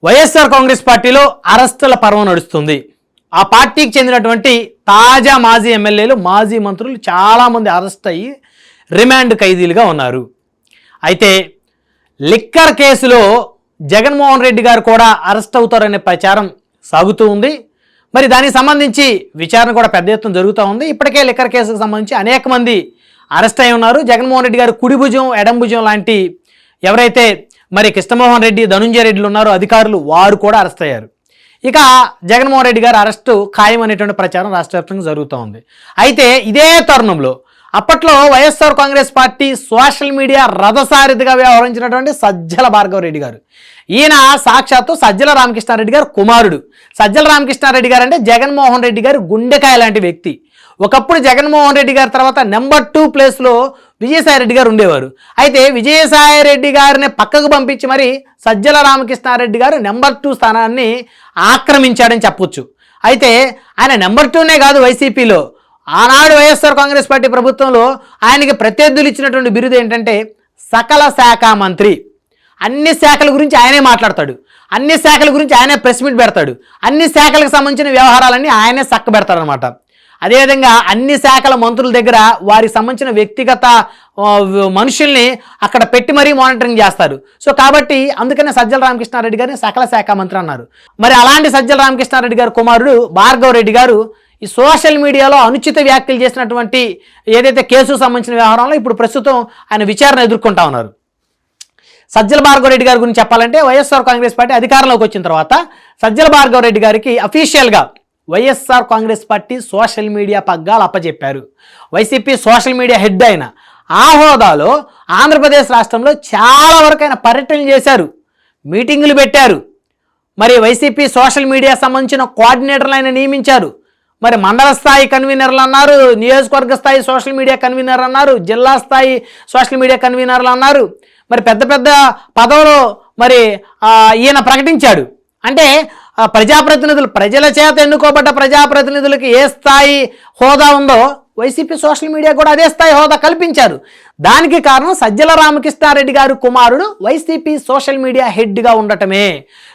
వైఎస్ఆర్ కాంగ్రెస్ పార్టీలో అరెస్టుల పర్వం నడుస్తుంది. ఆ పార్టీకి చెందినటువంటి తాజా మాజీ ఎమ్మెల్యేలు, మాజీ మంత్రులు చాలామంది అరెస్ట్ అయ్యి రిమాండ్ ఖైదీలుగా ఉన్నారు. అయితే లిక్కర్ కేసులో జగన్మోహన్ రెడ్డి గారు కూడా అరెస్ట్ అవుతారనే ప్రచారం సాగుతూ ఉంది. మరి దానికి సంబంధించి విచారణ కూడా పెద్ద ఎత్తున జరుగుతూ ఉంది. ఇప్పటికే లిక్కర్ కేసుకు సంబంధించి అనేక మంది అరెస్ట్ అయి ఉన్నారు. జగన్మోహన్ రెడ్డి గారు కుడి భుజం, ఎడం భుజం లాంటి ఎవరైతే మరి కృష్ణమోహన్ రెడ్డి, ధనుంజయ రెడ్డిలు ఉన్నారో అధికారులు, వారు కూడా అరెస్ట్ అయ్యారు. ఇక జగన్మోహన్ రెడ్డి గారు అరెస్టు ఖాయం అనేటువంటి ప్రచారం రాష్ట్ర వ్యాప్తంగా జరుగుతూ ఉంది. అయితే ఇదే తరుణంలో అప్పట్లో YSR Congress party social media రథసారథిగా వ్యవహరించినటువంటి సజ్జల భార్గవరెడ్డి గారు, ఈయన సాక్షాత్తు సజ్జల రామకృష్ణారెడ్డి గారు కుమారుడు. సజ్జల రామకృష్ణారెడ్డి గారు అంటే జగన్మోహన్ రెడ్డి గారు గుండెకాయ లాంటి వ్యక్తి. ఒకప్పుడు జగన్మోహన్ రెడ్డి గారి తర్వాత నెంబర్ 2 ప్లేస్లో విజయసాయి రెడ్డి గారు ఉండేవారు. అయితే విజయసాయి రెడ్డి గారిని పక్కకు పంపించి మరి సజ్జల రామకృష్ణారెడ్డి గారు నెంబర్ 2 స్థానాన్ని ఆక్రమించాడని చెప్పొచ్చు. అయితే ఆయన నెంబర్ 2నే కాదు, వైసీపీలో ఆనాడు వైఎస్ఆర్ కాంగ్రెస్ పార్టీ ప్రభుత్వంలో ఆయనకి ప్రత్యర్థులు ఇచ్చినటువంటి బిరుదు ఏంటంటే సకల శాఖ మంత్రి. అన్ని శాఖల గురించి ఆయనే మాట్లాడతాడు, అన్ని శాఖల గురించి ఆయనే ప్రెస్ మీట్ పెడతాడు, అన్ని శాఖలకు సంబంధించిన వ్యవహారాలన్నీ ఆయనే చక్క పెడతాడనమాట. అదేవిధంగా అన్ని శాఖల మంత్రుల దగ్గర వారికి సంబంధించిన వ్యక్తిగత మనుషుల్ని అక్కడ పెట్టి మరీ మానిటరింగ్ చేస్తారు. సో కాబట్టి అందుకనే సజ్జల రామకృష్ణారెడ్డి గారిని సకల శాఖ మంత్రి అన్నారు. మరి అలాంటి సజ్జల రామకృష్ణారెడ్డి గారి కుమారుడు భార్గవరెడ్డి గారు ఈ సోషల్ మీడియాలో అనుచిత వ్యాఖ్యలు చేసినటువంటి ఏదైతే కేసుకు సంబంధించిన వ్యవహారంలో ఇప్పుడు ప్రస్తుతం ఆయన విచారణ ఎదుర్కొంటా ఉన్నారు. సజ్జల భార్గవరెడ్డి గారి గురించి చెప్పాలంటే వైఎస్ఆర్ కాంగ్రెస్ పార్టీ అధికారంలోకి వచ్చిన తర్వాత సజ్జల భార్గవరెడ్డి గారికి అఫీషియల్గా YSR Congress party social media పగ్గాలు అప్పచెప్పారు. వైసీపీ సోషల్ మీడియా హెడ్ అయిన ఆ హోదాలో ఆంధ్రప్రదేశ్ రాష్ట్రంలో చాలా వరకు ఆయన పర్యటనలు చేశారు, మీటింగులు పెట్టారు. మరి వైసీపీ సోషల్ మీడియా సంబంధించిన కోఆర్డినేటర్లు ఆయన నియమించారు. మరి మండల స్థాయి కన్వీనర్లు అన్నారు, నియోజకవర్గ స్థాయి సోషల్ మీడియా కన్వీనర్ అన్నారు, జిల్లా స్థాయి సోషల్ మీడియా కన్వీనర్లు అన్నారు. మరి పెద్ద పెద్ద పదవులు మరి ఈయన ప్రకటించాడు. అంటే ప్రజాప్రతినిధులు, ప్రజల చేత ఎన్నుకోబడ్డ ప్రజాప్రతినిధులకి ఏ స్థాయి హోదా ఉందో వైసీపీ సోషల్ మీడియా కూడా అదే స్థాయి హోదా కల్పించారు. దానికి కారణం సజ్జల రామకృష్ణారెడ్డి గారి కుమారుడు వైసీపీ సోషల్ మీడియా హెడ్గా ఉండటమే.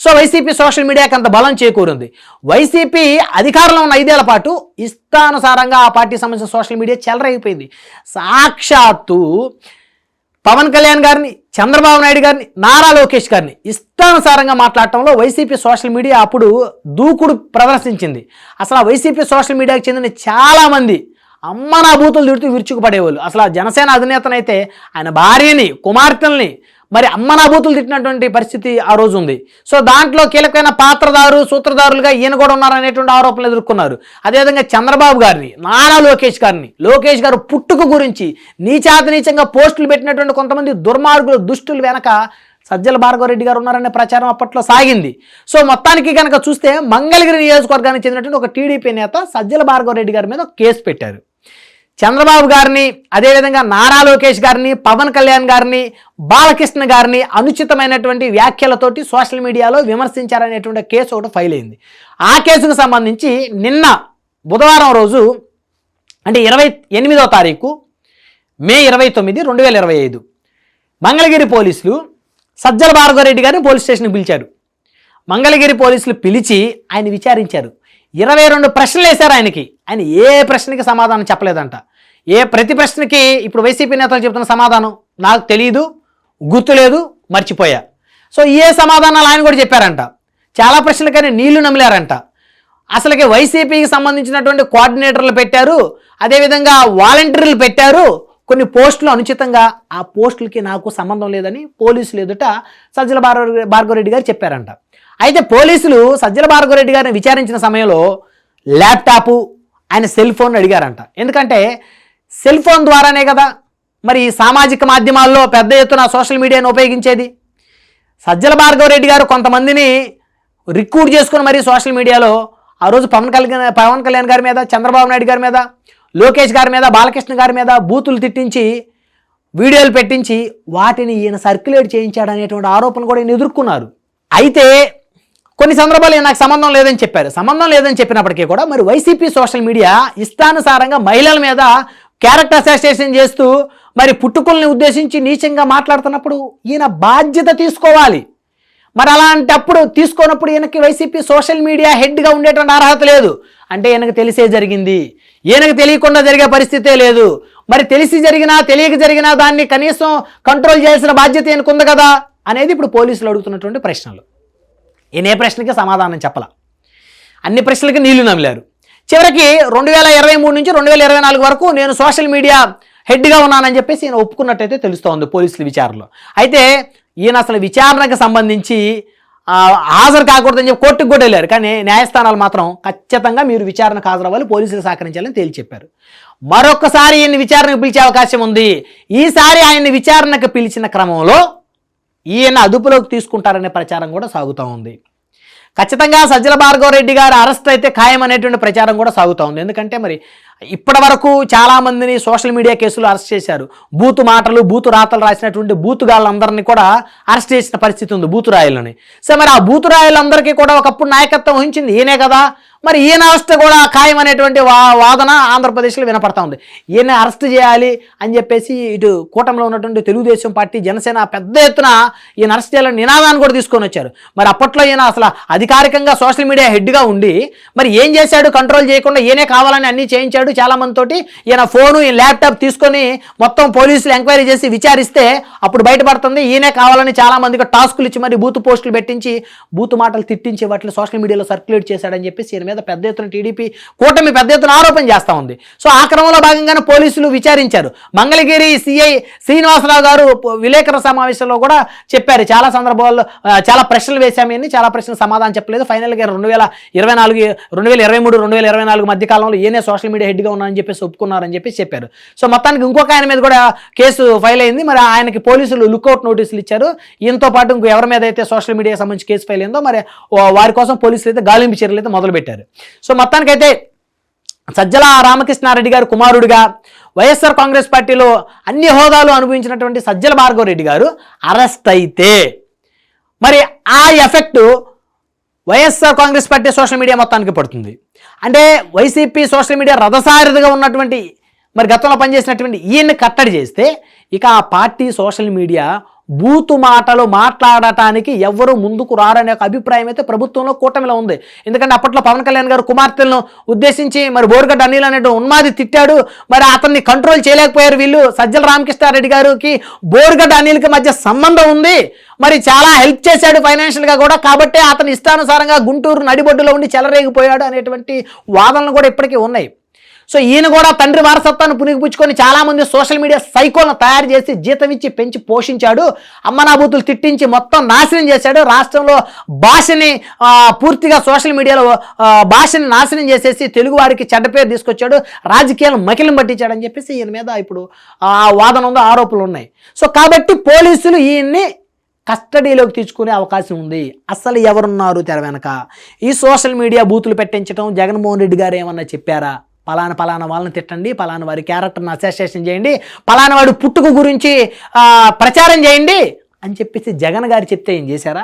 సో వైసీపీ సోషల్ మీడియాకి అంత బలం చేకూరింది. వైసీపీ అధికారంలో ఉన్న 5 ఏళ్ల పాటు ఇష్టానుసారంగా ఆ పార్టీ సంబంధించిన సోషల్ మీడియా చెలరైపోయింది. సాక్షాత్తు పవన్ కళ్యాణ్ గారిని, చంద్రబాబు నాయుడు గారిని, నారా లోకేష్ గారిని ఇష్టానుసారంగా మాట్లాడటంలో వైసీపీ సోషల్ మీడియా అప్పుడు దూకుడు ప్రదర్శించింది. అసలు ఆ వైసీపీ సోషల్ మీడియాకి చెందిన చాలామంది అమ్మ నా బూతులు తిడుతూ విరుచుకుపడేవాళ్ళు. అసలు ఆ జనసేన అధినేతనైతే ఆయన భార్యని, కుమార్తెల్ని మరి అమ్మ నా బూతులు తిట్టినటువంటి పరిస్థితి ఆ రోజు ఉంది. సో దాంట్లో కీలకమైన పాత్రదారు, సూత్రధారులుగా ఈయన కూడా ఉన్నారనేటువంటి ఆరోపణలు ఎదుర్కొన్నారు. అదేవిధంగా చంద్రబాబు గారిని, నారా లోకేష్ గారిని, లోకేష్ గారు పుట్టుక గురించి నీచంగా పోస్టులు పెట్టినటువంటి కొంతమంది దుర్మార్గులు, దుష్టులు వెనక సజ్జల భార్గవరెడ్డి గారు ఉన్నారనే ప్రచారం అప్పట్లో సాగింది. సో మొత్తానికి కనుక చూస్తే మంగళగిరి నియోజకవర్గానికి చెందినటువంటి ఒక టీడీపీ నేత సజ్జల భార్గవరెడ్డి గారి మీద కేసు పెట్టారు. చంద్రబాబు గారిని, అదేవిధంగా నారా లోకేష్ గారిని, పవన్ కళ్యాణ్ గారిని, బాలకృష్ణ గారిని అనుచితమైనటువంటి వ్యాఖ్యలతోటి సోషల్ మీడియాలో విమర్శించారనేటువంటి కేసు ఒకటి ఫైల్ అయింది. ఆ కేసుకు సంబంధించి నిన్న బుధవారం రోజు అంటే 28వ తారీఖు మే 29, 2025 మంగళగిరి పోలీసులు సజ్జల భార్గవరెడ్డి గారిని పోలీస్ స్టేషన్కి పిలిచారు. మంగళగిరి పోలీసులు పిలిచి ఆయన విచారించారు. 22 ప్రశ్నలు వేశారు ఆయనకి. ఆయన ఏ ప్రశ్నకి సమాధానం చెప్పలేదంట. ప్రతి ప్రశ్నకి ఇప్పుడు వైసీపీ నేతలు చెప్తున్న సమాధానం నాకు తెలియదు, గుర్తులేదు, మర్చిపోయా. సో ఏ సమాధానాలు ఆయన కూడా చెప్పారంట. చాలా ప్రశ్నలకైనా నీళ్లు నమిలారంట. అసలుకి వైసీపీకి సంబంధించినటువంటి కోఆర్డినేటర్లు పెట్టారు, అదేవిధంగా వాలంటీర్లు పెట్టారు, కొన్ని పోస్టులు అనుచితంగా, ఆ పోస్టులకి నాకు సంబంధం లేదని పోలీసులు ఎదుట సజ్జల భార్గవరెడ్డి గారు చెప్పారంట. అయితే పోలీసులు సజ్జల భార్గవరెడ్డి గారిని విచారించిన సమయంలో ల్యాప్టాపు, ఆయన సెల్ ఫోన్ అడిగారంట. ఎందుకంటే సెల్ ఫోన్ ద్వారానే కదా మరి సామాజిక మాధ్యమాల్లో పెద్ద ఎత్తున సోషల్ మీడియాను ఉపయోగించేది. సజ్జల భార్గవరెడ్డి గారు కొంతమందిని రిక్రూట్ చేసుకుని మరి సోషల్ మీడియాలో ఆ రోజు పవన్ కళ్యాణ్ గారి మీద, చంద్రబాబు నాయుడు గారి మీద, లోకేష్ గారి మీద, బాలకృష్ణ గారి మీద బూతులు తిట్టించి వీడియోలు పెట్టించి వాటిని ఈయన సర్క్యులేట్ చేయించాడనేటువంటి ఆరోపణలు కూడా ఈయన ఎదుర్కొన్నారు. అయితే కొన్ని సందర్భాలు నాకు సంబంధం లేదని చెప్పారు. సంబంధం లేదని చెప్పినప్పటికీ కూడా మరి వైసీపీ సోషల్ మీడియా ఇష్టానుసారంగా మహిళల మీద క్యారెక్టర్ అసోసియేషన్ చేస్తూ మరి పుట్టుకుల్ని ఉద్దేశించి నీచంగా మాట్లాడుతున్నప్పుడు ఈయన బాధ్యత తీసుకోవాలి. మరి అలాంటప్పుడు తీసుకున్నప్పుడు ఈయనకి వైసీపీ సోషల్ మీడియా హెడ్గా ఉండేటువంటి అర్హత లేదు. అంటే ఈయనకు తెలిసే జరిగింది, ఈయనకు తెలియకుండా జరిగే పరిస్థితే లేదు. మరి తెలిసి జరిగినా తెలియక జరిగినా దాన్ని కనీసం కంట్రోల్ చేయాల్సిన బాధ్యత ఈయనకు ఉంది కదా అనేది ఇప్పుడు పోలీసులు అడుగుతున్నటువంటి ప్రశ్నలు. ఈయన ఏ ప్రశ్నకి సమాధానం చెప్పాల, అన్ని ప్రశ్నలకి నీళ్లు నమిలారు. చివరికి 2023 నుంచి 2024 వరకు నేను సోషల్ మీడియా హెడ్గా ఉన్నానని చెప్పేసి ఈయన ఒప్పుకున్నట్టయితే తెలుస్తోంది పోలీసుల విచారణలో. అయితే ఈయన అసలు విచారణకు సంబంధించి హాజరు కాకూడదని చెప్పి కోర్టుకు కూడా వెళ్ళారు. కానీ న్యాయస్థానాలు మాత్రం ఖచ్చితంగా మీరు విచారణకు హాజరవ్వాలి, పోలీసులు సహకరించాలని తేల్చి చెప్పారు. మరొకసారి ఈయన్ని విచారణకు పిలిచే అవకాశం ఉంది. ఈసారి ఆయన్ని విచారణకు పిలిచిన క్రమంలో ఈయన అదుపులోకి తీసుకుంటారనే ప్రచారం కూడా సాగుతూ ఉంది. ఖచ్చితంగా సజ్జల భార్గవరెడ్డి గారు అరెస్ట్ అయితే ఖాయం అనేటువంటి ప్రచారం కూడా సాగుతూ ఉంది. ఎందుకంటే మరి ఇప్పటి వరకు చాలామందిని సోషల్ మీడియా కేసులు అరెస్ట్ చేశారు. బూతు మాటలు బూతు రాతలు రాసినటువంటి బూతుగాళ్ళందరినీ కూడా అరెస్ట్ చేసిన పరిస్థితి ఉంది, బూతురాయలని. సో మరి ఆ బూతురాయలందరికీ కూడా ఒకప్పుడు నాయకత్వం వహించింది ఈయనే కదా. మరి ఈయన అరెస్ట్ కూడా ఖాయం అనేటువంటి వాదన ఆంధ్రప్రదేశ్లో వినపడతా ఉంది. ఈయన అరెస్ట్ చేయాలి అని చెప్పేసి ఇటు కూటమిలో ఉన్నటువంటి తెలుగుదేశం పార్టీ, జనసేన పెద్ద ఎత్తున ఈయన అరెస్ట్ చేయాలని నినాదాన్ని కూడా తీసుకొని వచ్చారు. మరి అప్పట్లో ఈయన అసలు అధికారికంగా సోషల్ మీడియా హెడ్గా ఉండి మరి ఏం చేశాడు, కంట్రోల్ చేయకుండా ఈయనే కావాలని అన్నీ చేయించాడు చాలా మందితోటి. ఈయన ఫోను ఈయన ల్యాప్టాప్ తీసుకొని మొత్తం పోలీసులు ఎంక్వైరీ చేసి విచారిస్తే అప్పుడు బయటపడుతుంది ఈయనే కావాలని చాలా మందికి టాస్కులు ఇచ్చి మరి బూతు పోస్టులు పెట్టించి బూతు మాటలు తిట్టించి వాటిని సోషల్ మీడియాలో సర్క్యులేట్ చేశాడని చెప్పేసి ఈయన మీద పెద్ద ఎత్తున టీడీపీ కూటమి పెద్ద ఎత్తున ఆరోపణ చేస్తూ ఉంది. సో ఆ క్రమంలో భాగంగానే పోలీసులు విచారించారు. మంగళగిరి సిఐ శ్రీనివాసరావు గారు విలేకరుల సమావేశంలో కూడా చెప్పారు, చాలా సందర్భాల్లో చాలా ప్రశ్నలు వేశామని, చాలా ప్రశ్నలు సమాధానం చెప్పలేదు. ఫైనల్గా 2023, 2024 మధ్య కాలంలో ఈయనే సోషల్ మీడియా హెడ్గా ఉన్నారని చెప్పేసి ఒప్పుకున్నారని చెప్పేసి చెప్పారు. సో మొత్తానికి ఇంకొక ఆయన మీద కూడా కేసు ఫైల్ అయింది. మరి ఆయనకి పోలీసులు లుక్అవుట్ నోటీసులు ఇచ్చారు. ఈయనతో పాటు ఇంకో ఎవరి మీద అయితే సోషల్ మీడియాకి సంబంధించి కేసు ఫైల్ అయిందో మరి వారి కోసం పోలీసులు అయితే గాలింపు చర్యలు అయితే మొదలుపెట్టారు. సో మొత్తానికైతే సజ్జల రామకృష్ణారెడ్డి గారు కుమారుడిగా వైఎస్ఆర్ కాంగ్రెస్ పార్టీలో అన్ని హోదాలు అనుభవించినటువంటి సజ్జల భార్గవరెడ్డి గారు అరెస్ట్ అయితే మరి ఆ effect YSR Congress party social media మొత్తానికి పడుతుంది. అంటే వైసీపీ సోషల్ మీడియా రథసారథిగా ఉన్నటువంటి మరి గతంలో పనిచేసినటువంటి ఈయన్ని కట్టడి చేస్తే ఇక ఆ పార్టీ సోషల్ మీడియా బూతు మాటలు మాట్లాడటానికి ఎవరు ముందుకు రారనే ఒక అభిప్రాయం అయితే ప్రభుత్వంలో కూటమిలో ఉంది. ఎందుకంటే అప్పట్లో పవన్ కళ్యాణ్ గారు కుమార్తెలను ఉద్దేశించి మరి బోరుగడ్డ అనిల్ అనే ఉన్మాది తిట్టాడు. మరి అతన్ని కంట్రోల్ చేయలేకపోయారు వీళ్ళు. సజ్జల రామకృష్ణారెడ్డి గారికి బోరుగడ్డ అనిల్కి మధ్య సంబంధం ఉంది, మరి చాలా హెల్ప్ చేశాడు ఫైనాన్షియల్గా కూడా, కాబట్టి అతని ఇష్టానుసారంగా గుంటూరు నడిబొడ్డులో ఉండి చెలరేగిపోయాడు అనేటువంటి వాదనలు కూడా ఇప్పటికీ ఉన్నాయి. సో ఈయన కూడా తండ్రి వారసత్వాన్ని పునిగిపుచ్చుకొని చాలామంది సోషల్ మీడియా సైకోలను తయారు చేసి జీతం ఇచ్చి పెంచి పోషించాడు. అమ్మనాబూతులు తిట్టించి మొత్తం నాశనం చేశాడు. రాష్ట్రంలో భాషని పూర్తిగా సోషల్ మీడియాలో భాషని నాశనం చేసేసి తెలుగు వారికి చెడ్డ పేరు తీసుకొచ్చాడు, రాజకీయాలను మకిలిని పట్టించాడని చెప్పేసి ఈయన మీద ఇప్పుడు వాదన ఉందో, ఆరోపణలు ఉన్నాయి. సో కాబట్టి పోలీసులు ఈయన్ని కస్టడీలోకి తీసుకునే అవకాశం ఉంది. అసలు ఎవరున్నారు తెర వెనక? ఈ సోషల్ మీడియా బూతులు పెట్టించడం జగన్మోహన్ రెడ్డి గారు ఏమన్నా చెప్పారా? పలానా వాళ్ళని తిట్టండి, పలానా వారి క్యారెక్టర్ని అసోసియేషన్ చేయండి, పలానా వాడి పుట్టుక గురించి ప్రచారం చేయండి అని చెప్పేసి జగన్ గారు చెప్తే ఏం చేశారా?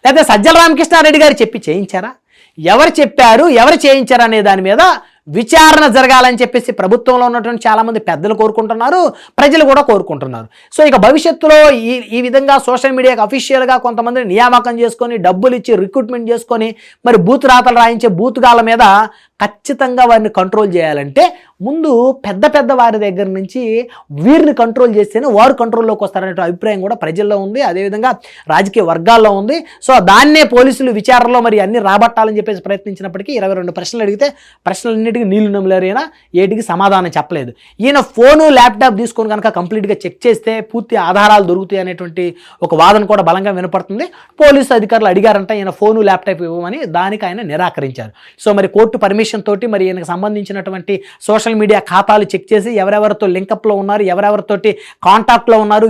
లేకపోతే సజ్జల రామకృష్ణారెడ్డి గారు చెప్పి చేయించారా? ఎవరు చెప్పారు, ఎవరు చేయించారు అనే దాని మీద విచారణ జరగాలని చెప్పేసి ప్రభుత్వంలో ఉన్నటువంటి చాలామంది పెద్దలు కోరుకుంటున్నారు, ప్రజలు కూడా కోరుకుంటున్నారు. సో ఇక భవిష్యత్తులో ఈ విధంగా సోషల్ మీడియాకి అఫీషియల్గా కొంతమందిని నియామకం చేసుకొని డబ్బులు ఇచ్చి రిక్రూట్మెంట్ చేసుకొని మరి బూత్ రాతలు రాయించే బూతుగాళ్ళ మీద ఖచ్చితంగా వారిని కంట్రోల్ చేయాలంటే ముందు పెద్ద వారి దగ్గర నుంచి వీరిని కంట్రోల్ చేస్తేనే వారు కంట్రోల్లోకి వస్తారనే అభిప్రాయం కూడా ప్రజల్లో ఉంది, అదేవిధంగా రాజకీయ వర్గాల్లో ఉంది. సో దాన్నే పోలీసులు విచారణలో మరి అన్ని రాబట్టాలని చెప్పేసి ప్రయత్నించినప్పటికీ 22 ప్రశ్నలు అడిగితే ప్రశ్నలన్నిటికీ నీళ్లు నమ్మలేరు. ఈయన ఏటికి సమాధానం చెప్పలేదు. ఈయన ఫోను ల్యాప్టాప్ తీసుకొని కనుక కంప్లీట్గా చెక్ చేస్తే పూర్తి ఆధారాలు దొరుకుతాయి అనేటువంటి ఒక వాదన కూడా బలంగా వినపడుతుంది. పోలీసు అధికారులు అడిగారంట ఈయన ఫోను ల్యాప్టాప్ ఇవ్వమని, దానికి ఆయన నిరాకరించారు. సో మరి కోర్టు పర్మిషన్ తోటి మరి ఈయనకు సంబంధించినటువంటి సోషల్ మీడియా ఖాతాలు చెక్ చేసి ఎవరెవరితో లింకప్లో ఉన్నారు, ఎవరెవరితోటి కాంటాక్ట్లో ఉన్నారు,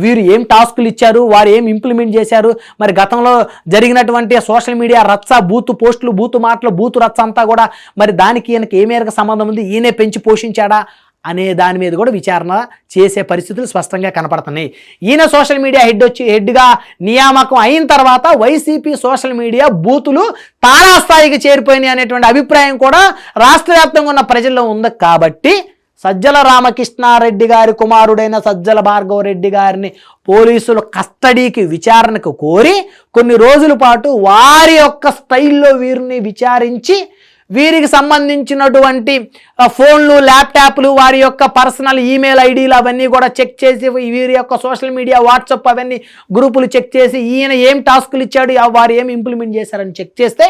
వీరు ఏం టాస్కులు ఇచ్చారు, వారు ఏం ఇంప్లిమెంట్ చేశారు, మరి గతంలో జరిగినటువంటి సోషల్ మీడియా రచ్చ, బూతు పోస్టులు, బూతు మాటలు, బూతు రచ్చ అంతా కూడా మరి దానికి ఈయనకి ఏ మేరకు సంబంధం ఉంది, ఈయనే పెంచి పోషించాడా అనే దాని మీద కూడా విచారణ చేసే పరిస్థితులు స్పష్టంగా కనపడుతున్నాయి. ఈయన సోషల్ మీడియా హెడ్గా నియామకం అయిన తర్వాత వైసీపీ సోషల్ మీడియా బూతులు తారాస్థాయికి చేరిపోయినాయి అనేటువంటి అభిప్రాయం కూడా రాష్ట్ర వ్యాప్తంగా ఉన్న ప్రజల్లో ఉంది. కాబట్టి సజ్జల రామకృష్ణారెడ్డి గారి కుమారుడైన సజ్జల భార్గవరెడ్డి గారిని పోలీసులు కస్టడీకి విచారణకు కోరి కొన్ని రోజుల పాటు వారి యొక్క స్టైల్లో వీరిని విచారించి వీరికి సంబంధించినటువంటి ఫోన్లు, ల్యాప్టాప్లు, వారి యొక్క పర్సనల్ ఈమెయిల్ ఐడీలు అవన్నీ కూడా చెక్ చేసి, వీరి యొక్క సోషల్ మీడియా, వాట్సాప్ అవన్నీ గ్రూపులు చెక్ చేసి, ఈయన ఏం టాస్కులు ఇచ్చాడు, వారు ఏం ఇంప్లిమెంట్ చేశారని చెక్ చేస్తే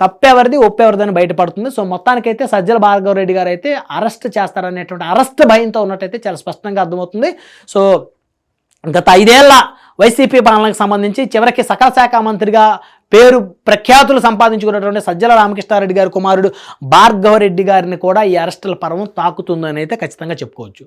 తప్పెవరిది ఒప్పెవరిదని బయటపడుతుంది. సో మొత్తానికైతే సజ్జల భార్గవరెడ్డి గారు అయితే అరెస్ట్ చేస్తారనేటువంటి అరెస్ట్ భయంతో ఉన్నట్టయితే చాలా స్పష్టంగా అర్థమవుతుంది. సో గత 5 ఏళ్ల వైసీపీ పాలనకు సంబంధించి చివరికి సకల శాఖ మంత్రిగా పేరు ప్రఖ్యాతులు సంపాదించుకున్నటువంటి సజ్జల రామకృష్ణారెడ్డి గారి కుమారుడు భార్గవరెడ్డి గారిని కూడా ఈ అరెస్టుల పర్వం తాకుతుందని అయితే ఖచ్చితంగా చెప్పుకోవచ్చు.